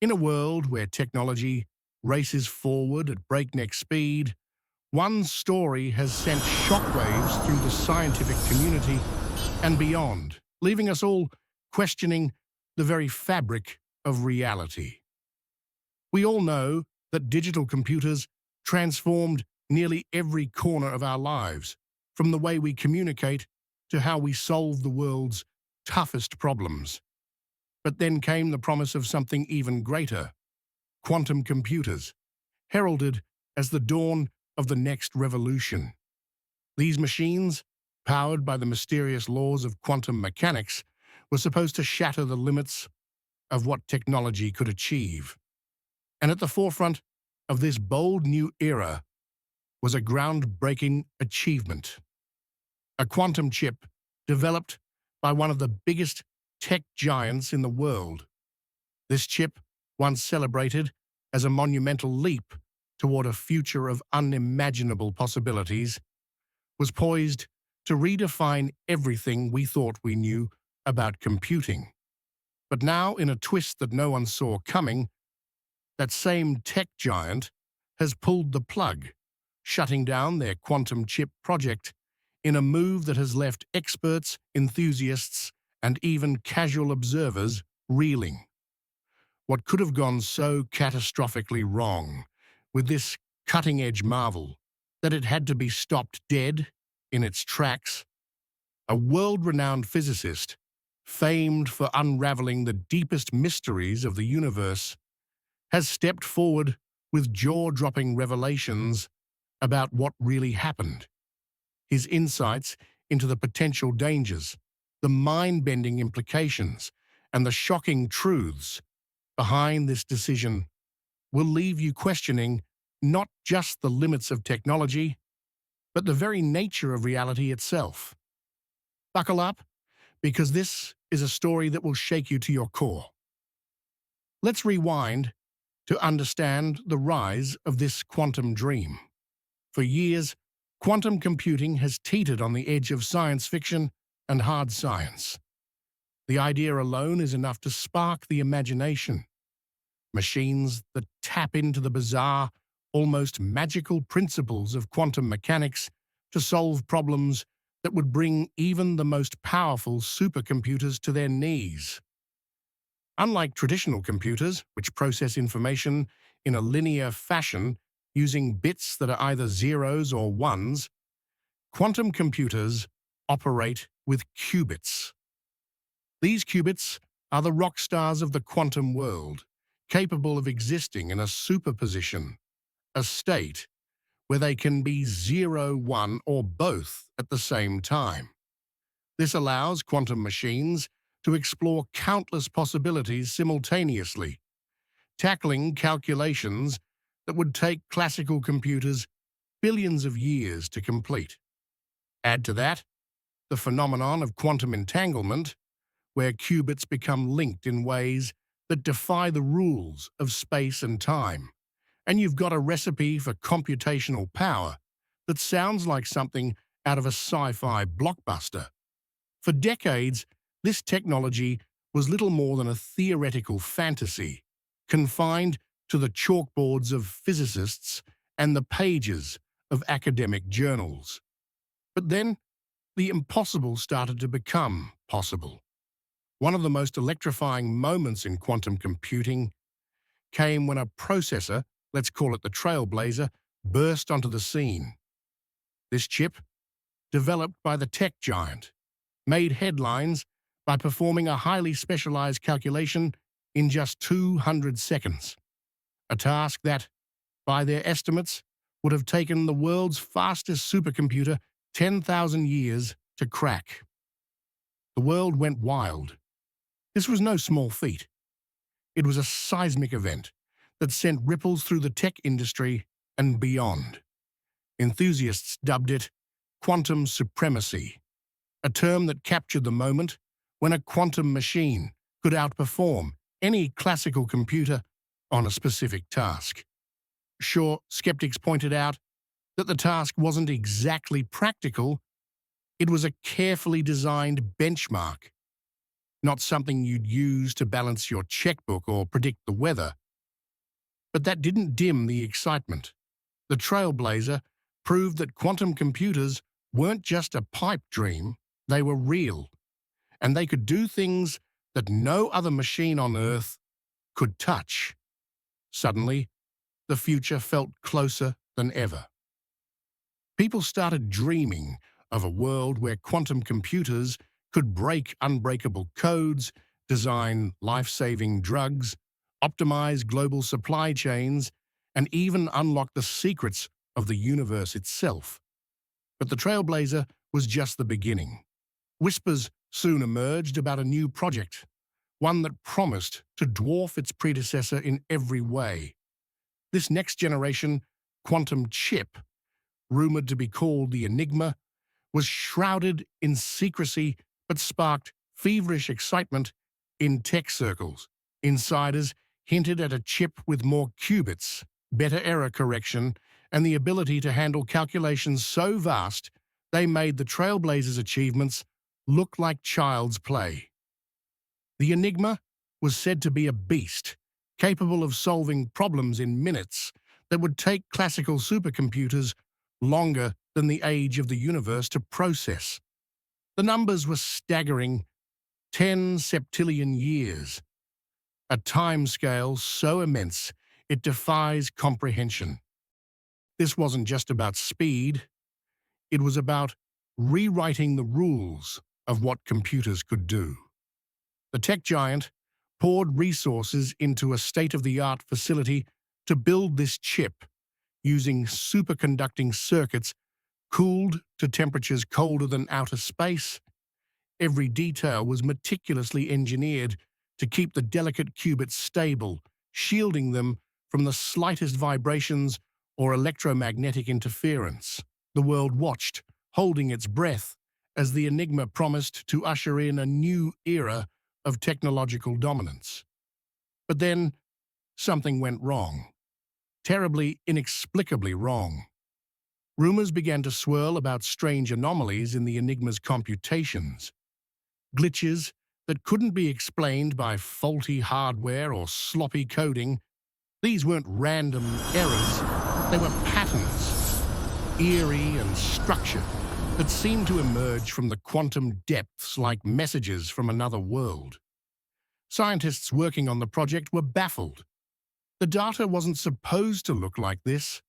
In a world where technology races forward at breakneck speed, one story has sent shockwaves through the scientific community and beyond, leaving us all questioning the very fabric of reality. We all know that digital computers transformed nearly every corner of our lives, from the way we communicate to how we solve the world's toughest problems. But then came the promise of something even greater: quantum computers, heralded as the dawn of the next revolution. These machines, powered by the mysterious laws of quantum mechanics, were supposed to shatter the limits of what technology could achieve. And at the forefront of this bold new era was a groundbreaking achievement: a quantum chip developed by one of the biggest tech giants in the world. This chip, once celebrated as a monumental leap toward a future of unimaginable possibilities, was poised to redefine everything we thought we knew about computing. But now, in a twist that no one saw coming, that same tech giant has pulled the plug, shutting down their quantum chip project in a move that has left experts, enthusiasts, and even casual observers reeling. What could have gone so catastrophically wrong with this cutting-edge marvel that it had to be stopped dead in its tracks? A world-renowned physicist, famed for unraveling the deepest mysteries of the universe, has stepped forward with jaw-dropping revelations about what really happened. His insights into the potential dangers, the mind-bending implications, and the shocking truths behind this decision will leave you questioning not just the limits of technology, but the very nature of reality itself. Buckle up, because this is a story that will shake you to your core. Let's rewind to understand the rise of this quantum dream. For years, quantum computing has teetered on the edge of science fiction and hard science. The idea alone is enough to spark the imagination. Machines that tap into the bizarre, almost magical principles of quantum mechanics to solve problems that would bring even the most powerful supercomputers to their knees. Unlike traditional computers, which process information in a linear fashion using bits that are either zeros or ones, quantum computers operate with qubits. These qubits are the rock stars of the quantum world, capable of existing in a superposition, a state where they can be 0, 1, or both at the same time. This allows quantum machines to explore countless possibilities simultaneously, tackling calculations that would take classical computers billions of years to complete. Add to that the phenomenon of quantum entanglement, where qubits become linked in ways that defy the rules of space and time, and you've got a recipe for computational power that sounds like something out of a sci-fi blockbuster. For decades, this technology was little more than a theoretical fantasy, confined to the chalkboards of physicists and the pages of academic journals. But then, the impossible started to become possible. One of the most electrifying moments in quantum computing came when a processor, let's call it the Trailblazer, burst onto the scene. This chip, developed by the tech giant, made headlines by performing a highly specialized calculation in just 200 seconds, a task that, by their estimates, would have taken the world's fastest supercomputer 10,000 years to crack. The world went wild. This was no small feat. It was a seismic event that sent ripples through the tech industry and beyond. Enthusiasts dubbed it quantum supremacy, a term that captured the moment when a quantum machine could outperform any classical computer on a specific task. Sure, skeptics pointed out that the task wasn't exactly practical. It was a carefully designed benchmark. not something you'd use to balance your checkbook or predict the weather. But that didn't dim the excitement. The Trailblazer proved that quantum computers weren't just a pipe dream, they were real, and they could do things that no other machine on Earth could touch. Suddenly, the future felt closer than ever. People started dreaming of a world where quantum computers could break unbreakable codes, design life-saving drugs, optimize global supply chains, and even unlock the secrets of the universe itself. But the Trailblazer was just the beginning. Whispers soon emerged about a new project, one that promised to dwarf its predecessor in every way. This next-generation quantum chip, rumored to be called the Enigma, was shrouded in secrecy but sparked feverish excitement in tech circles. Insiders hinted at a chip with more qubits, better error correction, and the ability to handle calculations so vast they made the Trailblazer's achievements look like child's play. The Enigma was said to be a beast, capable of solving problems in minutes that would take classical supercomputers longer than the age of the universe to process. The numbers were staggering: 10 septillion years, a timescale so immense it defies comprehension. This wasn't just about speed, it was about rewriting the rules of what computers could do. The tech giant poured resources into a state-of-the-art facility to build this chip, using superconducting circuits cooled to temperatures colder than outer space. Every detail was meticulously engineered to keep the delicate qubits stable, shielding them from the slightest vibrations or electromagnetic interference. The world watched, holding its breath, as the Enigma promised to usher in a new era of technological dominance. But then, something went wrong. Terribly, inexplicably wrong. Rumors began to swirl about strange anomalies in the Enigma's computations. Glitches that couldn't be explained by faulty hardware or sloppy coding. These weren't random errors, they were patterns, eerie and structured, that seemed to emerge from the quantum depths like messages from another world. Scientists working on the project were baffled. The data wasn't supposed to look like this.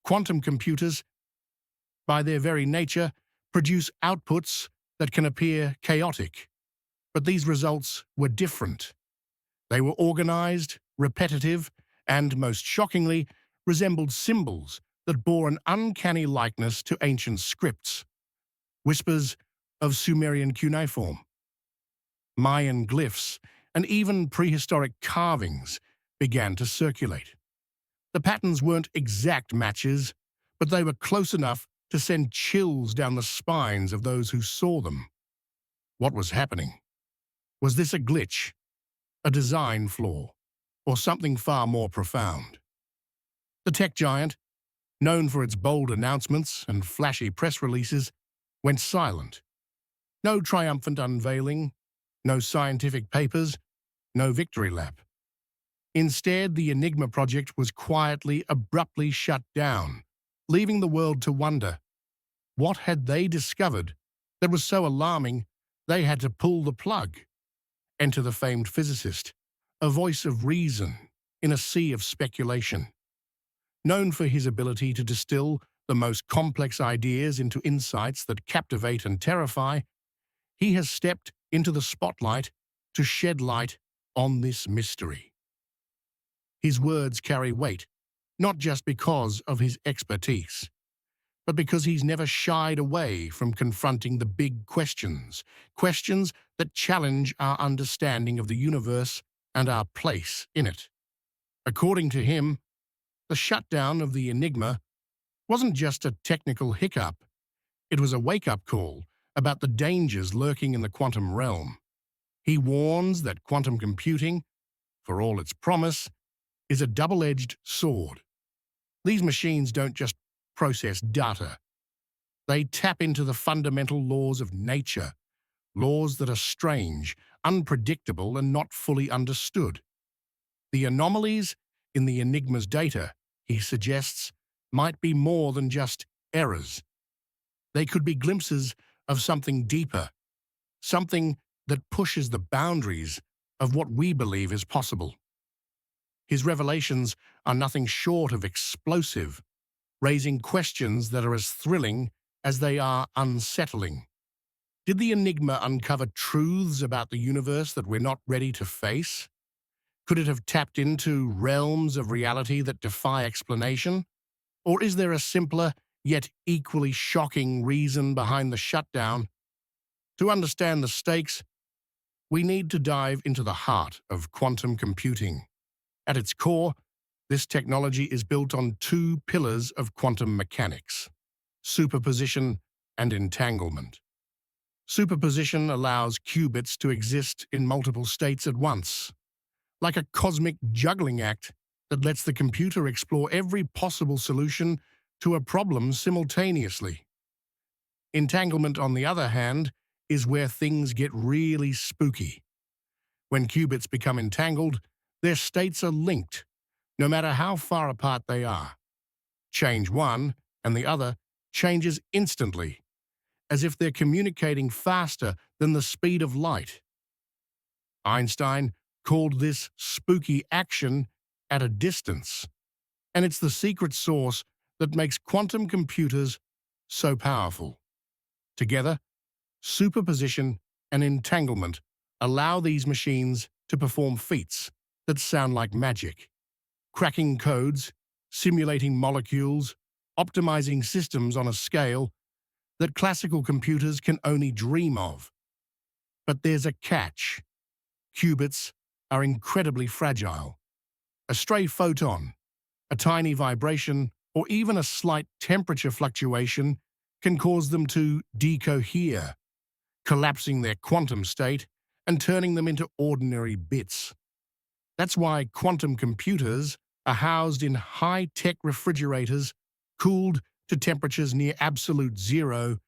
Quantum computers, by their very nature, produce outputs that can appear chaotic. But these results were different. They were organized, repetitive, and, most shockingly, resembled symbols that bore an uncanny likeness to ancient scripts. Whispers of Sumerian cuneiform, Mayan glyphs, and even prehistoric carvings began to circulate. The patterns weren't exact matches, but they were close enough to send chills down the spines of those who saw them. What was happening? Was this a glitch, a design flaw, or something far more profound? The tech giant, known for its bold announcements and flashy press releases, went silent. No triumphant unveiling, no scientific papers, no victory lap. Instead, the Enigma project was quietly, abruptly shut down, leaving the world to wonder, what had they discovered that was so alarming they had to pull the plug? Enter the famed physicist, a voice of reason in a sea of speculation. Known for his ability to distill the most complex ideas into insights that captivate and terrify, he has stepped into the spotlight to shed light on this mystery. His words carry weight, not just because of his expertise, but because he's never shied away from confronting the big questions, questions that challenge our understanding of the universe and our place in it. According to him, the shutdown of the Enigma wasn't just a technical hiccup, it was a wake-up call about the dangers lurking in the quantum realm. He warns that quantum computing, for all its promise, is a double-edged sword. These machines don't just process data. They tap into the fundamental laws of nature, laws that are strange, unpredictable and not fully understood. The anomalies in the Enigma's data, he suggests, might be more than just errors. They could be glimpses of something deeper, something that pushes the boundaries of what we believe is possible. His revelations are nothing short of explosive, raising questions that are as thrilling as they are unsettling. Did the Enigma uncover truths about the universe that we're not ready to face? Could it have tapped into realms of reality that defy explanation? Or is there a simpler, yet equally shocking reason behind the shutdown? To understand the stakes, we need to dive into the heart of quantum computing. At its core, this technology is built on two pillars of quantum mechanics: superposition and entanglement. Superposition allows qubits to exist in multiple states at once, like a cosmic juggling act that lets the computer explore every possible solution to a problem simultaneously. Entanglement, on the other hand, is where things get really spooky. When qubits become entangled, their states are linked, no matter how far apart they are. Change one, and the other changes instantly, as if they're communicating faster than the speed of light. Einstein called this spooky action at a distance, and it's the secret sauce that makes quantum computers so powerful. Together, superposition and entanglement allow these machines to perform feats that sound like magic. Cracking codes, simulating molecules, optimizing systems on a scale that classical computers can only dream of. But there's a catch. Qubits are incredibly fragile. A stray photon, a tiny vibration, or even a slight temperature fluctuation can cause them to decohere, collapsing their quantum state and turning them into ordinary bits. That's why quantum computers are housed in high-tech refrigerators, cooled to temperatures near absolute zero,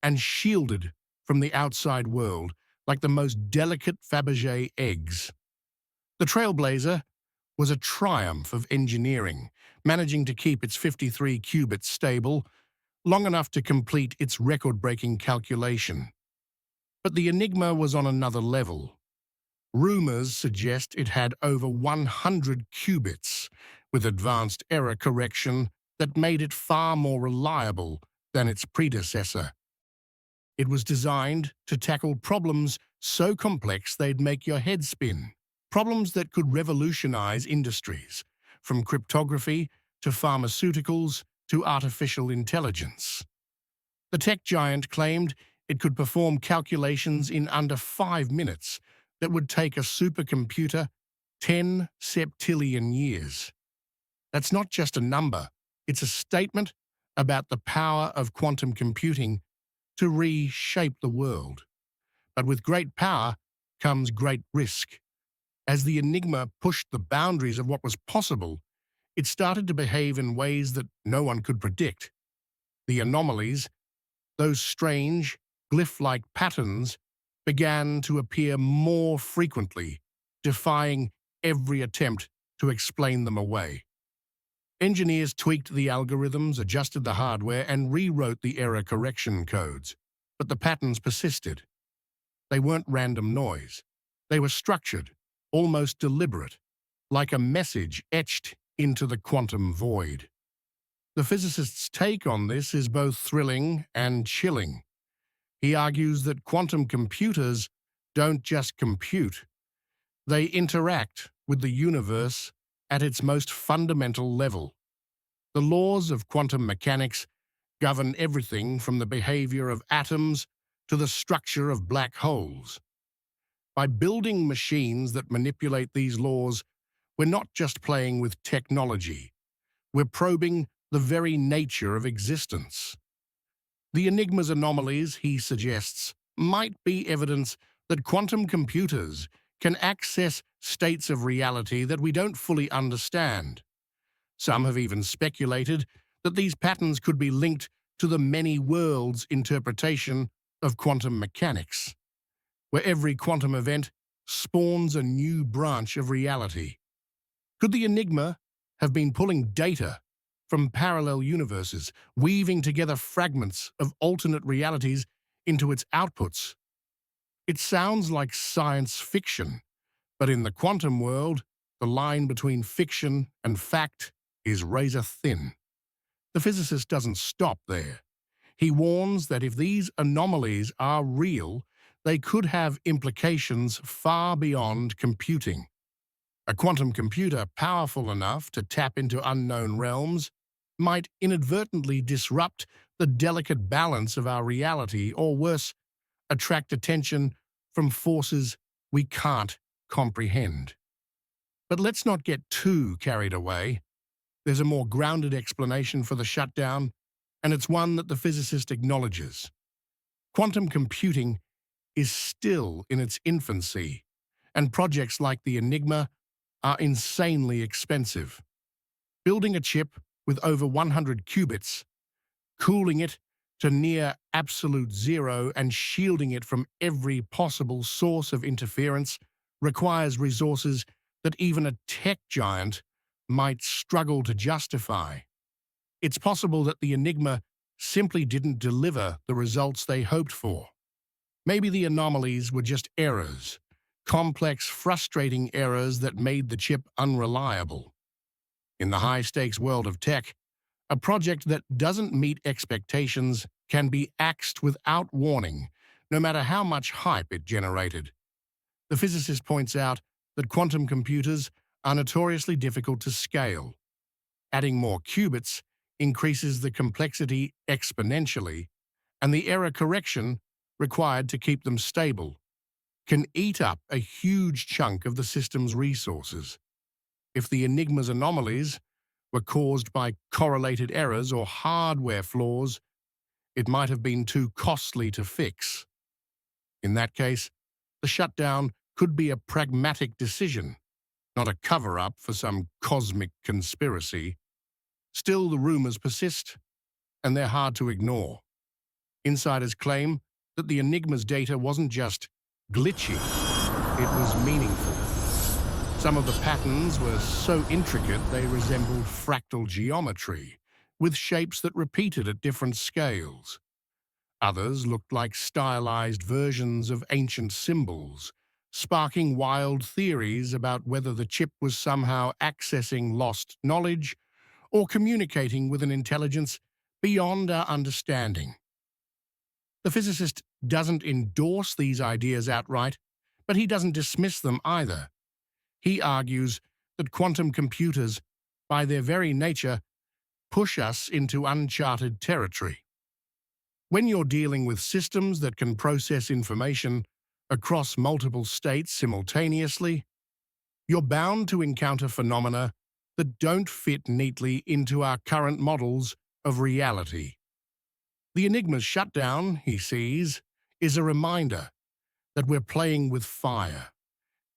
and shielded from the outside world like the most delicate Fabergé eggs. The Trailblazer was a triumph of engineering, managing to keep its 53 qubits stable long enough to complete its record-breaking calculation. But the Enigma was on another level. Rumors suggest it had over 100 qubits, with advanced error correction that made it far more reliable than its predecessor. It was designed to tackle problems so complex they'd make your head spin, problems that could revolutionize industries, from cryptography to pharmaceuticals to artificial intelligence. The tech giant claimed it could perform calculations in under 5 minutes that would take a supercomputer 10 septillion years. That's not just a number, it's a statement about the power of quantum computing to reshape the world. But with great power comes great risk. As the Enigma pushed the boundaries of what was possible, it started to behave in ways that no one could predict. The anomalies, those strange, glyph-like patterns, began to appear more frequently, defying every attempt to explain them away. Engineers tweaked the algorithms, adjusted the hardware, and rewrote the error correction codes. But the patterns persisted. They weren't random noise. They were structured, almost deliberate, like a message etched into the quantum void. The physicist's take on this is both thrilling and chilling. He argues that quantum computers don't just compute. They interact with the universe at its most fundamental level. The laws of quantum mechanics govern everything from the behavior of atoms to the structure of black holes. By building machines that manipulate these laws, we're not just playing with technology. We're probing the very nature of existence. The Enigma's anomalies, he suggests, might be evidence that quantum computers can access states of reality that we don't fully understand. Some have even speculated that these patterns could be linked to the many worlds interpretation of quantum mechanics. where every quantum event spawns a new branch of reality. Could the Enigma have been pulling data from parallel universes, weaving together fragments of alternate realities into its outputs? It sounds like science fiction, but in the quantum world, the line between fiction and fact is razor thin. The physicist doesn't stop there. He warns that if these anomalies are real, they could have implications far beyond computing. A quantum computer powerful enough to tap into unknown realms might inadvertently disrupt the delicate balance of our reality, or worse, attract attention from forces we can't comprehend. But let's not get too carried away. There's a more grounded explanation for the shutdown, and it's one that the physicist acknowledges. Quantum computing is still in its infancy, and projects like the Enigma are insanely expensive. Building a chip with over 100 qubits, cooling it to near absolute zero, and shielding it from every possible source of interference requires resources that even a tech giant might struggle to justify. It's possible that the Enigma simply didn't deliver the results they hoped for. Maybe the anomalies were just errors, complex, frustrating errors that made the chip unreliable. In the high-stakes world of tech, a project that doesn't meet expectations can be axed without warning, no matter how much hype it generated. The physicist points out that quantum computers are notoriously difficult to scale. Adding more qubits increases the complexity exponentially, and the error correction required to keep them stable can eat up a huge chunk of the system's resources. If the Enigma's anomalies were caused by correlated errors or hardware flaws, it might have been too costly to fix. In that case, the shutdown could be a pragmatic decision, not a cover-up for some cosmic conspiracy. Still, the rumors persist, and they're hard to ignore. Insiders claim that the Enigma's data wasn't just glitchy, it was meaningful. Some of the patterns were so intricate they resembled fractal geometry, with shapes that repeated at different scales. Others looked like stylized versions of ancient symbols, sparking wild theories about whether the chip was somehow accessing lost knowledge or communicating with an intelligence beyond our understanding. The physicist doesn't endorse these ideas outright, but he doesn't dismiss them either. He argues that quantum computers, by their very nature, push us into uncharted territory. When you're dealing with systems that can process information across multiple states simultaneously, you're bound to encounter phenomena that don't fit neatly into our current models of reality. The Enigma's shutdown, he sees, is a reminder that we're playing with fire.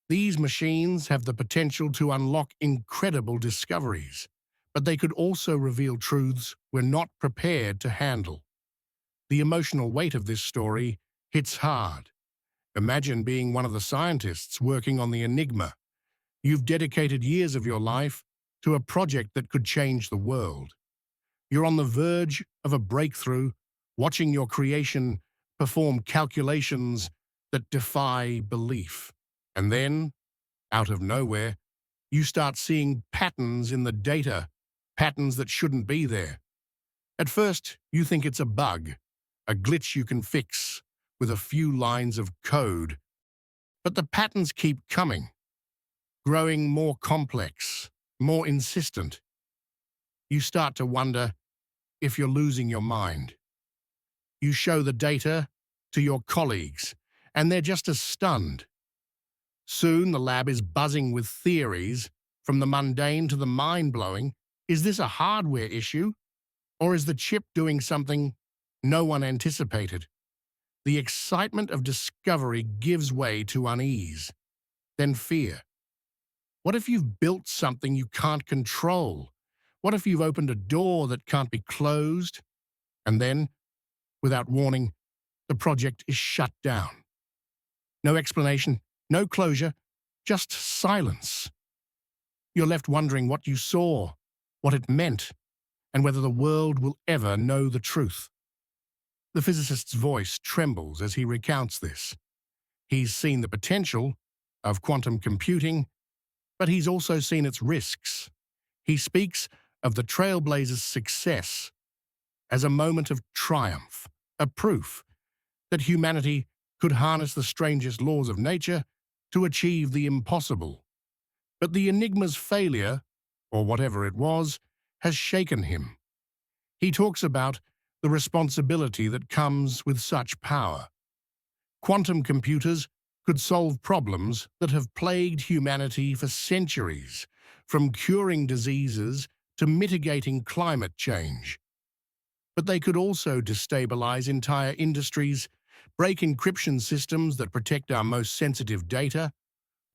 These machines have the potential to unlock incredible discoveries, but they could also reveal truths we're not prepared to handle. The emotional weight of this story hits hard. Imagine being one of the scientists working on the Enigma. You've dedicated years of your life to a project that could change the world. You're on the verge of a breakthrough, watching your creation perform calculations that defy belief. And then, out of nowhere, you start seeing patterns in the data, patterns that shouldn't be there. At first, you think it's a bug, a glitch you can fix with a few lines of code. But the patterns keep coming, growing more complex, more insistent. You start to wonder if you're losing your mind. You show the data to your colleagues, and they're just as stunned. Soon the lab is buzzing with theories, from the mundane to the mind-blowing. Is this a hardware issue? Or is the chip doing something no one anticipated? The excitement of discovery gives way to unease, then fear. What if you've built something you can't control? What if you've opened a door that can't be closed? And then, without warning, the project is shut down. No explanation, no closure, just silence. You're left wondering what you saw, what it meant, and whether the world will ever know the truth. The physicist's voice trembles as he recounts this. He's seen the potential of quantum computing, but he's also seen its risks. He speaks of the trailblazer's success as a moment of triumph, a proof that humanity could harness the strangest laws of nature to achieve the impossible. But the Enigma's failure, or whatever it was, has shaken him. He talks about the responsibility that comes with such power. Quantum computers could solve problems that have plagued humanity for centuries, from curing diseases to mitigating climate change. But they could also destabilize entire industries, break encryption systems that protect our most sensitive data,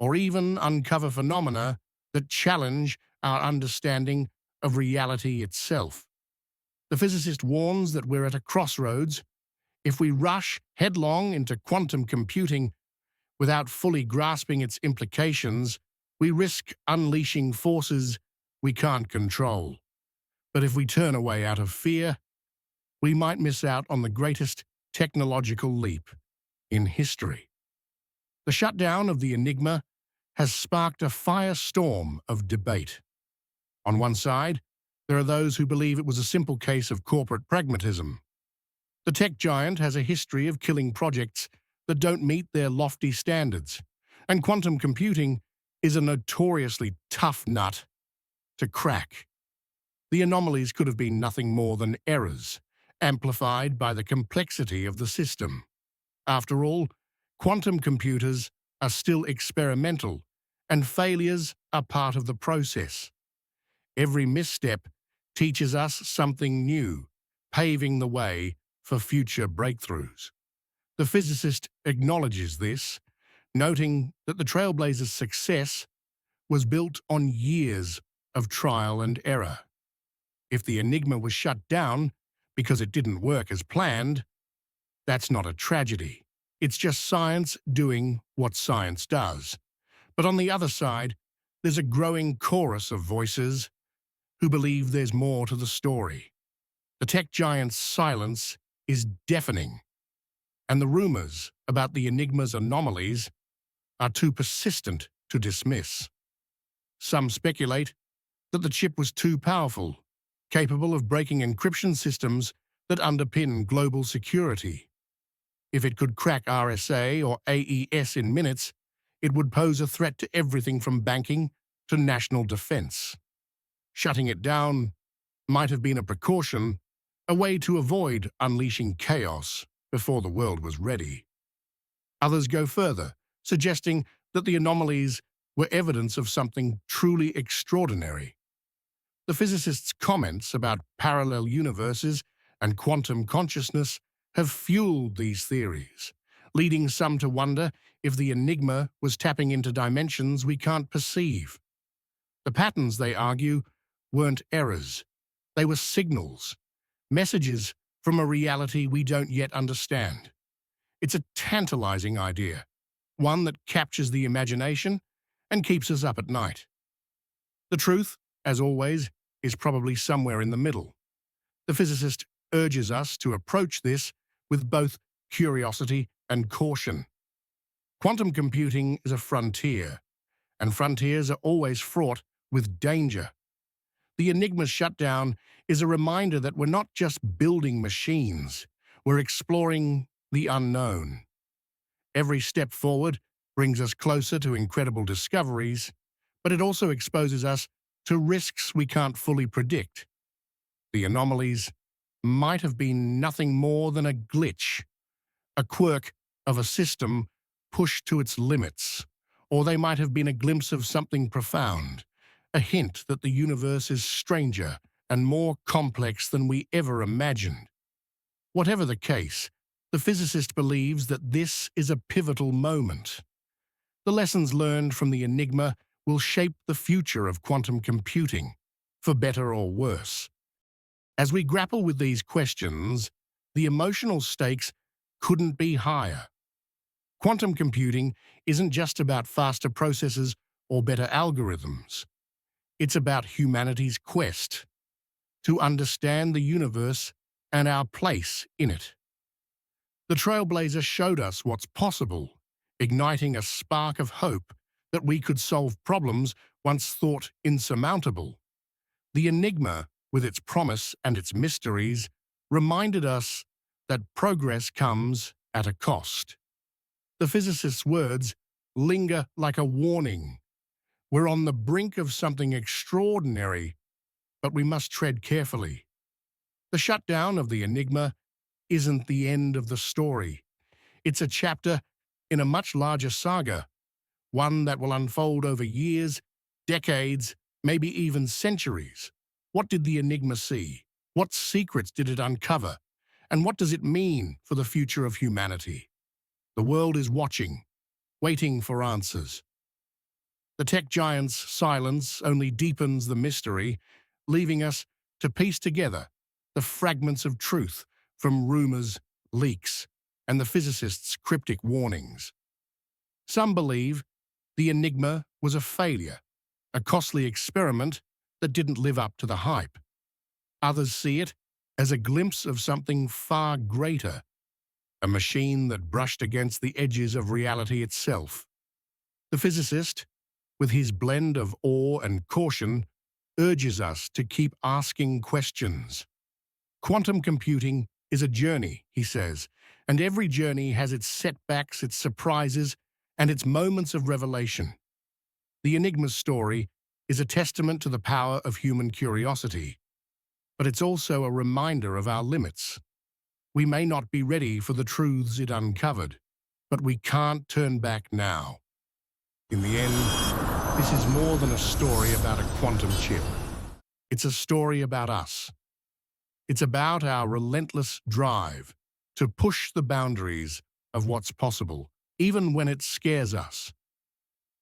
or even uncover phenomena that challenge our understanding of reality itself. The physicist warns that we're at a crossroads. If we rush headlong into quantum computing without fully grasping its implications, we risk unleashing forces we can't control. But if we turn away out of fear, we might miss out on the greatest technological leap in history. The shutdown of the Enigma has sparked a firestorm of debate. On one side, there are those who believe it was a simple case of corporate pragmatism. The tech giant has a history of killing projects that don't meet their lofty standards, and quantum computing is a notoriously tough nut to crack. The anomalies could have been nothing more than errors, amplified by the complexity of the system. After all, quantum computers are still experimental, and failures are part of the process. Every misstep teaches us something new, paving the way for future breakthroughs. The physicist acknowledges this, noting that the trailblazer's success was built on years of trial and error. If the Enigma was shut down because it didn't work as planned, that's not a tragedy. It's just science doing what science does. But on the other side, there's a growing chorus of voices who believe there's more to the story. The tech giant's silence is deafening, and the rumors about the Enigma's anomalies are too persistent to dismiss. Some speculate that the chip was too powerful, capable of breaking encryption systems that underpin global security. If it could crack RSA or AES in minutes, it would pose a threat to everything from banking to national defense. Shutting it down might have been a precaution, a way to avoid unleashing chaos before the world was ready. Others go further, suggesting that the anomalies were evidence of something truly extraordinary. The physicist's comments about parallel universes and quantum consciousness have fueled these theories, leading some to wonder if the Enigma was tapping into dimensions we can't perceive. The patterns, they argue, weren't errors. They were signals, messages from a reality we don't yet understand. It's a tantalizing idea, one that captures the imagination and keeps us up at night. The truth, as always, is probably somewhere in the middle. The physicist urges us to approach this with both curiosity and caution. Quantum computing is a frontier, and frontiers are always fraught with danger. The Enigma's shutdown is a reminder that we're not just building machines, we're exploring the unknown. Every step forward brings us closer to incredible discoveries, but it also exposes us to risks we can't fully predict. The anomalies might have been nothing more than a glitch, a quirk of a system pushed to its limits, or they might have been a glimpse of something profound, a hint that the universe is stranger and more complex than we ever imagined. Whatever the case, the physicist believes that this is a pivotal moment. The lessons learned from the Enigma will shape the future of quantum computing, for better or worse. As we grapple with these questions, the emotional stakes couldn't be higher. Quantum computing isn't just about faster processors or better algorithms. It's about humanity's quest to understand the universe and our place in it. The Trailblazer showed us what's possible, igniting a spark of hope that we could solve problems once thought insurmountable. The Enigma, with its promise and its mysteries, reminded us that progress comes at a cost. The physicist's words linger like a warning. We're on the brink of something extraordinary, but we must tread carefully. The shutdown of the Enigma isn't the end of the story. It's a chapter in a much larger saga, one that will unfold over years, decades, maybe even centuries. What did the Enigma see? What secrets did it uncover? And what does it mean for the future of humanity? The world is watching, waiting for answers. The tech giant's silence only deepens the mystery, leaving us to piece together the fragments of truth from rumors, leaks, and the physicist's cryptic warnings. Some believe the Enigma was a failure, a costly experiment that didn't live up to the hype. Others see it as a glimpse of something far greater, a machine that brushed against the edges of reality itself. The physicist, with his blend of awe and caution, urges us to keep asking questions. Quantum computing is a journey, he says, and every journey has its setbacks, its surprises, and its moments of revelation. The Enigma's story is a testament to the power of human curiosity, but it's also a reminder of our limits. We may not be ready for the truths it uncovered, but we can't turn back now. In the end, this is more than a story about a quantum chip. It's a story about us. It's about our relentless drive to push the boundaries of what's possible, even when it scares us.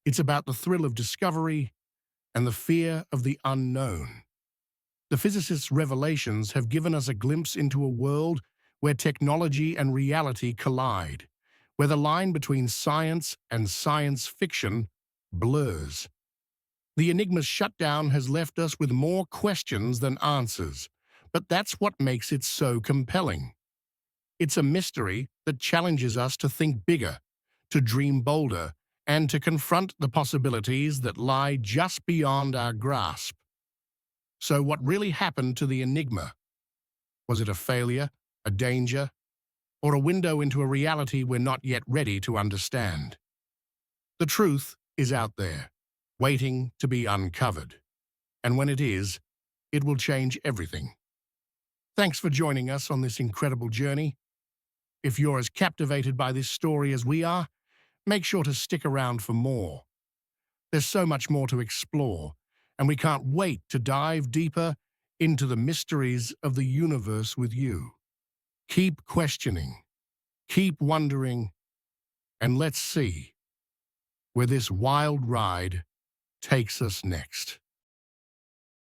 It's about the thrill of discovery and the fear of the unknown. The physicist's revelations have given us a glimpse into a world where technology and reality collide, where the line between science and science fiction blurs. The Enigma's shutdown has left us with more questions than answers, but that's what makes it so compelling. It's a mystery that challenges us to think bigger, to dream bolder, and to confront the possibilities that lie just beyond our grasp. So what really happened to the Enigma? Was it a failure, a danger, or a window into a reality we're not yet ready to understand? The truth is out there, waiting to be uncovered. And when it is, it will change everything. Thanks for joining us on this incredible journey. If you're as captivated by this story as we are, make sure to stick around for more. There's so much more to explore, and we can't wait to dive deeper into the mysteries of the universe with you. Keep questioning, keep wondering, and let's see where this wild ride takes us next.